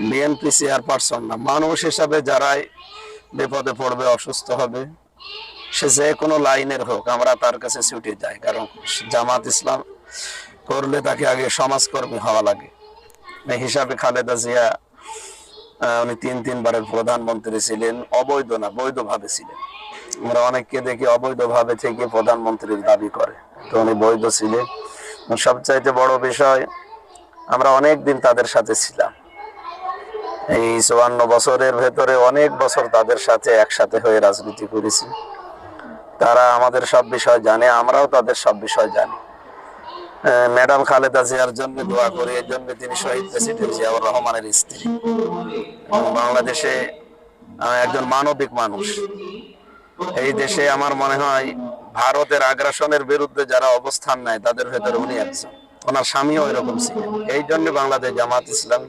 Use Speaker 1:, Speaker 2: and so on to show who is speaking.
Speaker 1: BNP chairperson না, মানুষ হিসাবে যারাই বিপদে পড়বে, অসুস্থ হবে, সে যে কোনো লাইনের হোক, আমরা তার কাছে ছুটে যাই। কারণ জামাত ইসলাম করলে তাকে আগে সমাজকর্মী হওয়া লাগে। এই হিসাবে খালেদা জিয়া উনি তিনবারের প্রধানমন্ত্রী ছিলেন, অবৈধ না বৈধভাবে ছিলেন। আমরা অনেককে দেখি অবৈধভাবে থেকে প্রধানমন্ত্রীর দাবি করে, তো উনি বৈধ ছিলেন। সবচাইতে বড় বিষয়, আমরা অনেক দিন তাদের সাথে ছিলাম। এই 54 বছরের ভেতরে অনেক বছর তাদের সাথে একসাথে হয়ে রাজনীতি করেছি। তারা আমাদের সব বিষয় জানে, আমরাও তাদের সব বিষয় জানি। ম্যাডাম খালেদা জিয়ার জন্য দোয়া করি, এর জন্য তিনি শহীদ প্রেসিডেন্ট জিয়াউর রহমানের স্ত্রী। বাংলাদেশে একজন মানবিক মানুষ। এই দেশে আমার মনে হয় ভারতের আগ্রাসনের বিরুদ্ধে যারা অবস্থান নেয় তাদের ভেতরে উনি একজন। ওনার স্বামীও এরকম ছিলেন। এই জন্য বাংলাদেশ জামাত ইসলাম